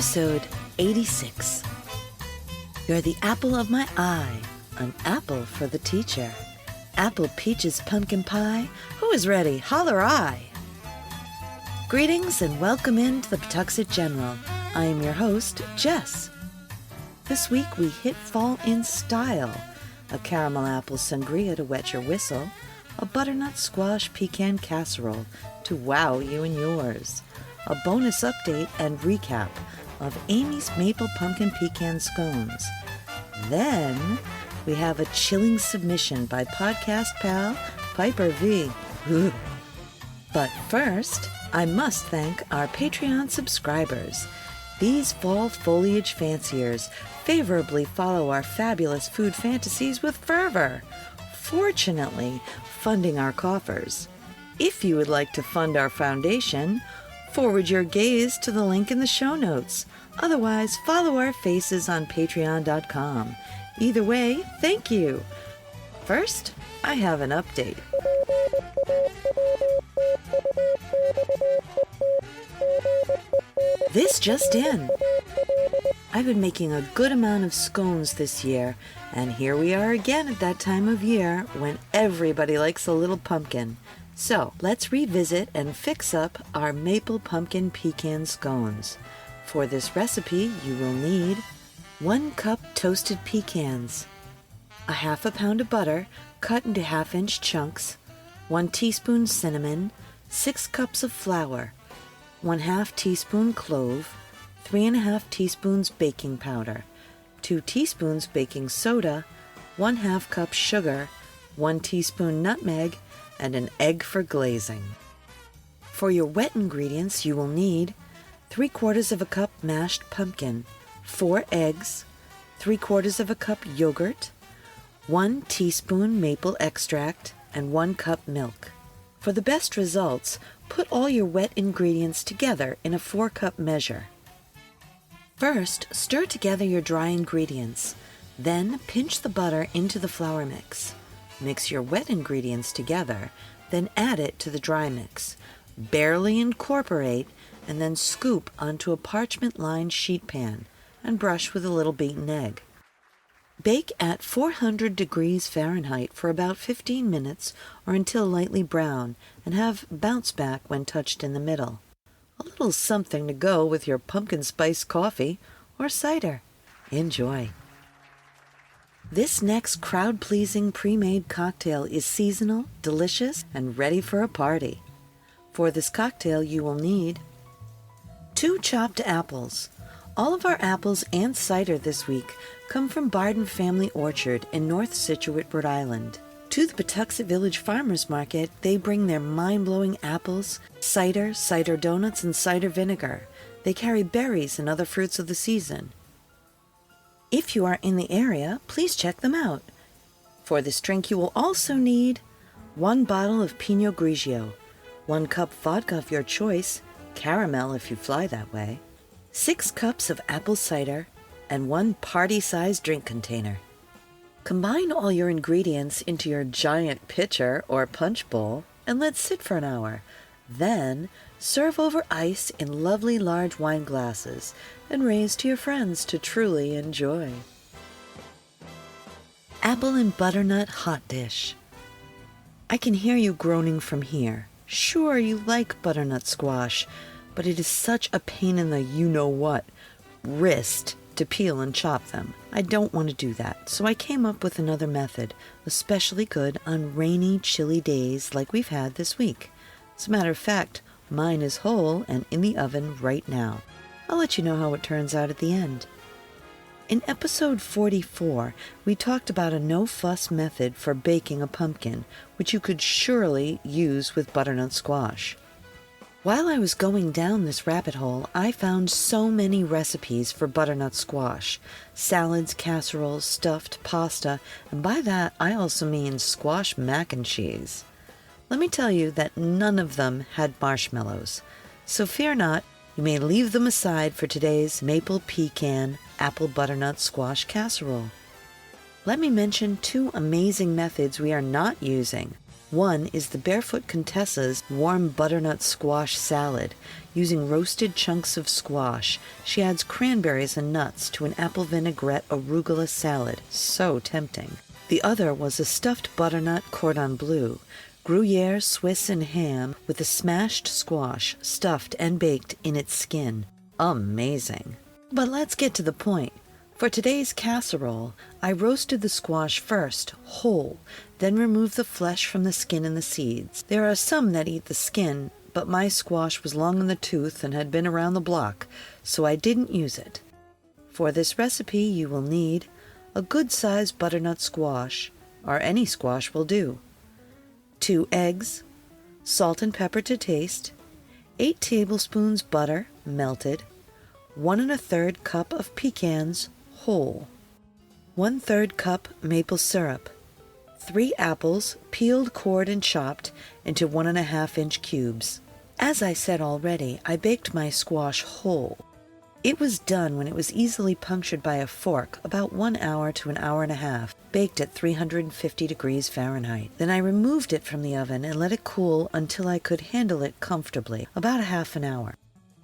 Episode 86. You're the apple of my eye, an apple for the teacher. Apple peaches pumpkin pie, who is ready? Holler I! Greetings and welcome into the Pawtuxet General. I am your host, Jess. This week we hit fall in style. A Caramel Apple Sangria to wet your whistle, a Butternut Squash Pecan Casserole to wow you and yours, a bonus update and recap of Amy's Maple Pumpkin Pecan Scones. Then we have a chilling submission by podcast pal Piper V. But first, I must thank our Patreon subscribers. These fall foliage fanciers favorably follow our fabulous food fantasies with fervor, fortunately funding our coffers. If you would like to fund our foundation, forward your gaze to the link in the show notes. Otherwise, follow our faces on patreon.com. Either way, thank you. First, I have an update. This just in. I've been making a good amount of scones this year, and here we are again at that time of year when everybody likes a little pumpkin. So let's revisit and fix up our Maple Pumpkin Pecan Scones. For this recipe, you will need 1 cup toasted pecans, a half a pound of butter cut into half-inch chunks, 1 teaspoon cinnamon, 6 cups of flour, 1/2 teaspoon clove, 3½ teaspoons baking powder, 2 teaspoons baking soda, 1/2 cup sugar, 1 teaspoon nutmeg, and an egg for glazing. For your wet ingredients, you will need 3/4 of a cup mashed pumpkin, 4 eggs, 3/4 of a cup yogurt, 1 teaspoon maple extract, and 1 cup milk. For the best results, put all your wet ingredients together in a 4-cup measure. First, stir together your dry ingredients. Then pinch the butter into the flour mix. Mix your wet ingredients together, then add it to the dry mix. Barely incorporate, and then scoop onto a parchment-lined sheet pan and brush with a little beaten egg. Bake at 400 degrees Fahrenheit for about 15 minutes or until lightly brown, and have bounce back when touched in the middle. A little something to go with your pumpkin spice coffee or cider. Enjoy. This next crowd-pleasing pre-made cocktail is seasonal, delicious, and ready for a party. For this cocktail, you will need 2 chopped apples. All of our apples and cider this week come from Barden Family Orchard in North Scituate, Rhode Island. To the Pawtuxet Village Farmers Market, they bring their mind-blowing apples, cider, cider donuts, and cider vinegar. They carry berries and other fruits of the season. If you are in the area, please check them out. For this drink, you will also need 1 bottle of Pinot Grigio, 1 cup vodka of your choice, caramel if you fly that way, 6 cups of apple cider, and 1 party-sized drink container. Combine all your ingredients into your giant pitcher or punch bowl and let sit for an hour. Then, serve over ice in lovely large wine glasses and raise to your friends to truly enjoy. Apple and Butternut Hot Dish. I can hear you groaning from here. Sure, you like butternut squash, but it is such a pain in the you-know-what wrist to peel and chop them. I don't want to do that, so I came up with another method, especially good on rainy, chilly days like we've had this week. As a matter of fact, mine is whole and in the oven right now. I'll let you know how it turns out at the end. In episode 44, we talked about a no-fuss method for baking a pumpkin, which you could surely use with butternut squash. While I was going down this rabbit hole, I found so many recipes for butternut squash. Salads, casseroles, stuffed, pasta, and by that I also mean squash mac and cheese. Let me tell you that none of them had marshmallows. So fear not, you may leave them aside for today's Maple Pecan Apple Butternut Squash Casserole. Let me mention 2 amazing methods we are not using. One is the Barefoot Contessa's warm butternut squash salad. Using roasted chunks of squash, she adds cranberries and nuts to an apple vinaigrette arugula salad. So tempting. The other was a stuffed butternut cordon bleu, Gruyere, Swiss, and ham with a smashed squash stuffed and baked in its skin. Amazing. But let's get to the point. For today's casserole, I roasted the squash first, whole, then removed the flesh from the skin and the seeds. There are some that eat the skin, but my squash was long in the tooth and had been around the block, so I didn't use it. For this recipe, you will need a good-sized butternut squash, or any squash will do, 2 eggs, salt and pepper to taste, 8 tablespoons butter, melted, 1 1/3 cup of pecans, whole, 1/3 cup maple syrup, 3 apples, peeled, cored, and chopped into 1½ inch cubes. As I said already, I baked my squash whole. It was done when it was easily punctured by a fork, about 1 hour to an hour and a half, baked at 350 degrees Fahrenheit. Then I removed it from the oven and let it cool until I could handle it comfortably, about a half an hour.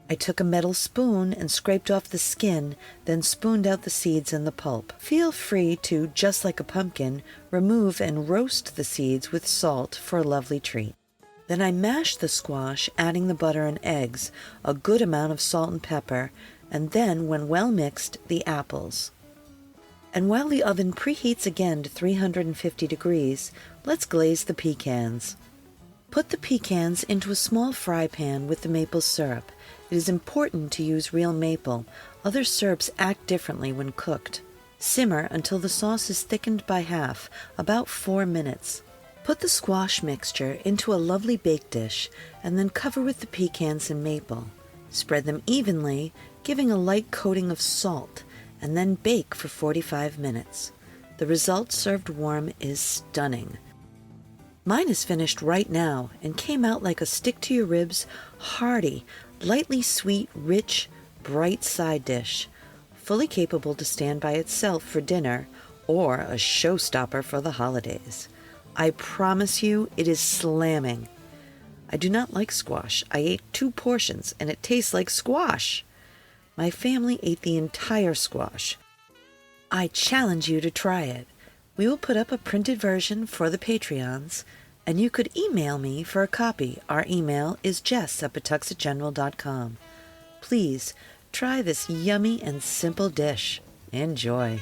I took a metal spoon and scraped off the skin, then spooned out the seeds and the pulp. Feel free to, just like a pumpkin, remove and roast the seeds with salt for a lovely treat. Then I mashed the squash, adding the butter and eggs, a good amount of salt and pepper, and then, when well mixed, the apples. And while the oven preheats again to 350 degrees, let's glaze the pecans. Put the pecans into a small fry pan with the maple syrup. It is important to use real maple. Other syrups act differently when cooked. Simmer until the sauce is thickened by half, about 4 minutes. Put the squash mixture into a lovely bake dish and then cover with the pecans and maple. Spread them evenly, giving a light coating of salt, and then bake for 45 minutes. The result served warm is stunning. Mine is finished right now and came out like a stick-to-your-ribs, hearty, lightly sweet, rich, bright side dish, fully capable to stand by itself for dinner or a showstopper for the holidays. I promise you it is slamming. I do not like squash. I ate 2 portions and it tastes like squash. My family ate the entire squash. I challenge you to try it. We will put up a printed version for the Patreons, and you could email me for a copy. Our email is jess@pawtuxetgeneral.com. Please try this yummy and simple dish. Enjoy.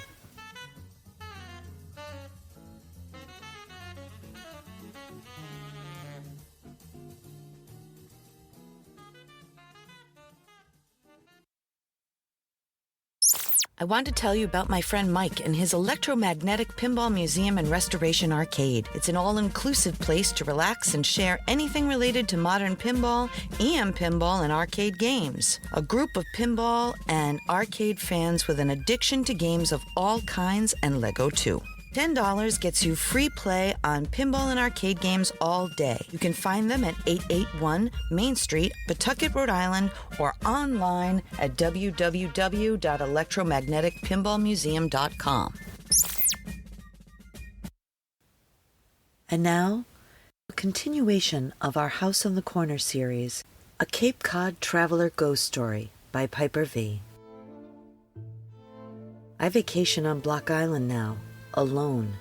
I want to tell you about my friend Mike and his electromagnetic pinball museum and restoration arcade. It's an all-inclusive place to relax and share anything related to modern pinball and arcade games. A group of pinball and arcade fans with an addiction to games of all kinds and Lego too. $10 gets you free play on pinball and arcade games all day. You can find them at 881 Main Street, Pawtucket, Rhode Island, or online at www.electromagneticpinballmuseum.com. And now, a continuation of our House on the Corner series, A Cape Cod Traveler Ghost Story by Piper V. I vacation on Block Island now, alone.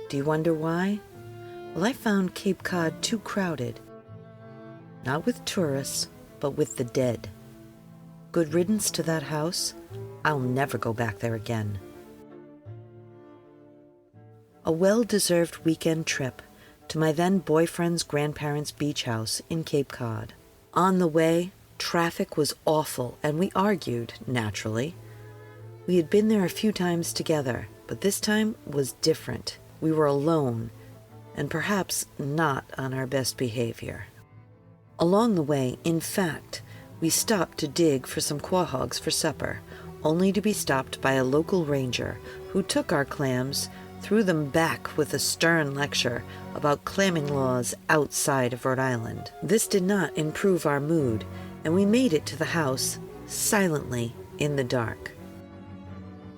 Do you wonder why? Well, I found Cape Cod too crowded. Not with tourists, but with the dead. Good riddance to that house. I'll never go back there again. A well-deserved weekend trip to my then-boyfriend's grandparents' beach house in Cape Cod. On the way, traffic was awful, and we argued, naturally. We had been there a few times together, but this time was different. We were alone, and perhaps not on our best behavior. Along the way, in fact, we stopped to dig for some quahogs for supper, only to be stopped by a local ranger who took our clams, threw them back with a stern lecture about clamming laws outside of Rhode Island. This did not improve our mood, and we made it to the house, silently, in the dark.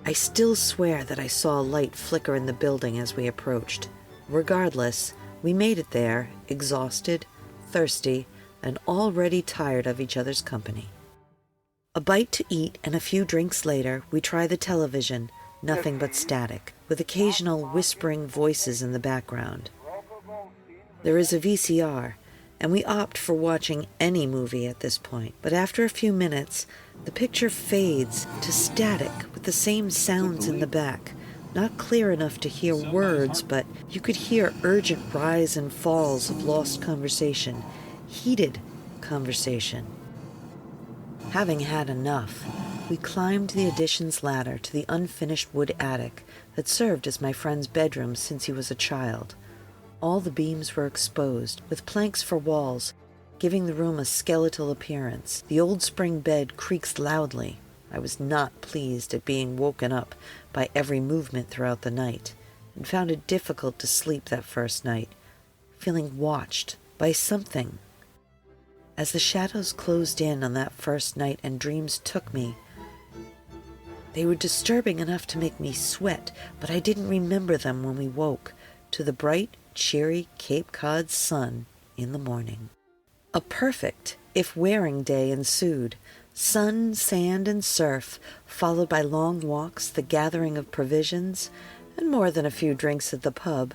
I still swear that I saw a light flicker in the building as we approached. Regardless, We made it there, exhausted, thirsty, and already tired of each other's company. A bite to eat and a few drinks later, we try the television, nothing but static, with occasional whispering voices in the background. There is a VCR, and we opt for watching any movie at this point. But after a few minutes, the picture fades to static with the same sounds in the back. Not clear enough to hear words, but you could hear urgent rise and falls of lost conversation, heated conversation. Having had enough, we climbed the addition's ladder to the unfinished wood attic that served as my friend's bedroom since he was a child. All the beams were exposed, with planks for walls, giving the room a skeletal appearance. The old spring bed creaks loudly. I was not pleased at being woken up by every movement throughout the night, and found it difficult to sleep that first night, feeling watched by something. As the shadows closed in on that first night and dreams took me, they were disturbing enough to make me sweat, but I didn't remember them when we woke to the bright, cheery Cape Cod sun in the morning. A perfect, if wearing day ensued. Sun, sand, and surf, followed by long walks, the gathering of provisions, and more than a few drinks at the pub.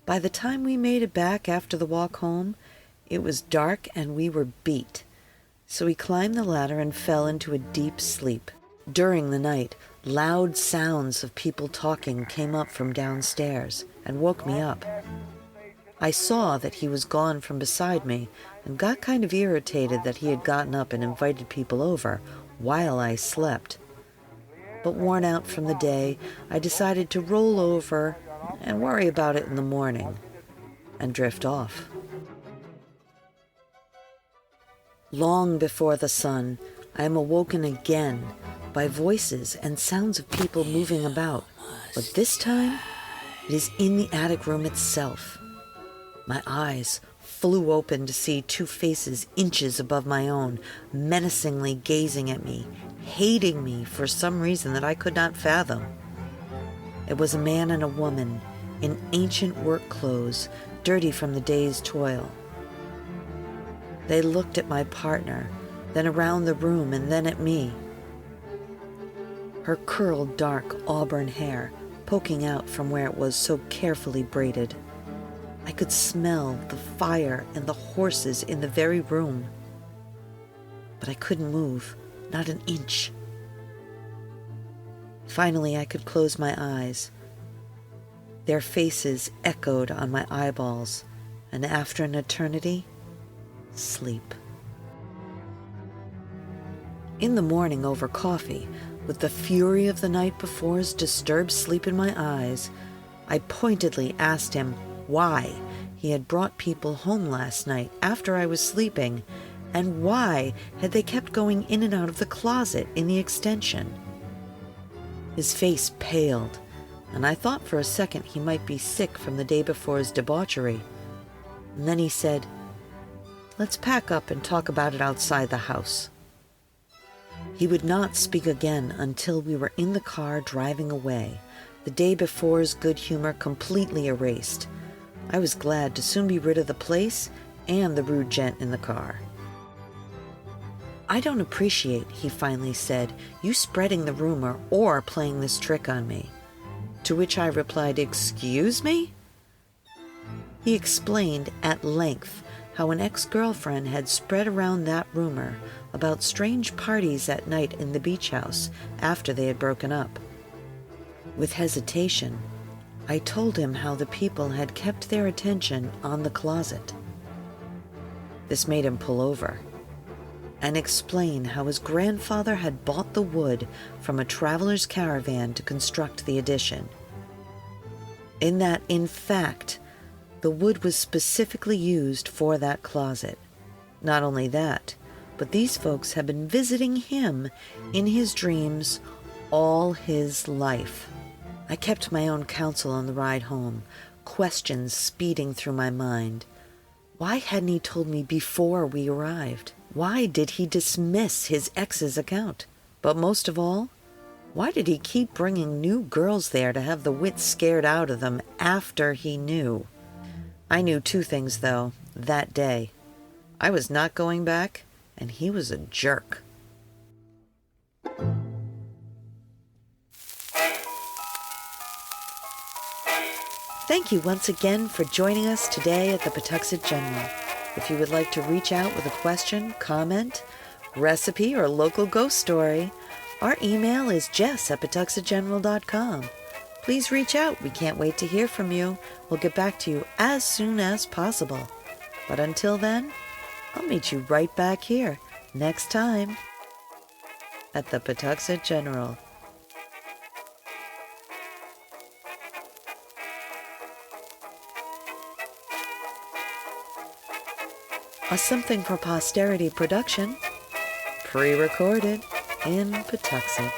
By the time we made it back after the walk home, it was dark and we were beat. So we climbed the ladder and fell into a deep sleep. During the night, loud sounds of people talking came up from downstairs and woke me up. I saw that he was gone from beside me and got kind of irritated that he had gotten up and invited people over while I slept. But worn out from the day, I decided to roll over and worry about it in the morning and drift off. Long before the sun, I am awoken again by voices and sounds of people moving about, but this time it is in the attic room itself. My eyes flew open to see two faces inches above my own, menacingly gazing at me, hating me for some reason that I could not fathom. It was a man and a woman in ancient work clothes, dirty from the day's toil. They looked at my partner, then around the room, and then at me. Her curled, dark auburn hair poking out from where it was so carefully braided. I could smell the fire and the horses in the very room. But I couldn't move, not an inch. Finally, I could close my eyes. Their faces echoed on my eyeballs, and after an eternity, sleep. In the morning, over coffee, with the fury of the night before's disturbed sleep in my eyes, I pointedly asked him why he had brought people home last night after I was sleeping, and why had they kept going in and out of the closet in the extension. His face paled, and I thought for a second he might be sick from the day before's debauchery. And then he said, "Let's pack up and talk about it outside the house." He would not speak again until we were in the car driving away, the day before's good humor completely erased. I was glad to soon be rid of the place and the rude gent in the car. "I don't appreciate," he finally said, "you spreading the rumor or playing this trick on me." To which I replied, "Excuse me?" He explained at length how an ex-girlfriend had spread around that rumor about strange parties at night in the beach house after they had broken up. With hesitation, I told him how the people had kept their attention on the closet. This made him pull over and explain how his grandfather had bought the wood from a traveler's caravan to construct the addition. In that, in fact, the wood was specifically used for that closet. Not only that, but these folks had been visiting him in his dreams all his life. I kept my own counsel on the ride home, questions speeding through my mind. Why hadn't he told me before we arrived? Why did he dismiss his ex's account? But most of all, why did he keep bringing new girls there to have the wits scared out of them after he knew? I knew two things, though, that day. I was not going back, and he was a jerk. Thank you once again for joining us today at the Pawtuxet General. If you would like to reach out with a question, comment, recipe, or local ghost story, our email is jess@pawtuxetgeneral.com. Please reach out. We can't wait to hear from you. We'll get back to you as soon as possible. But until then, I'll meet you right back here next time at the Pawtuxet General. A Something for Posterity production, pre-recorded in Pawtuxet.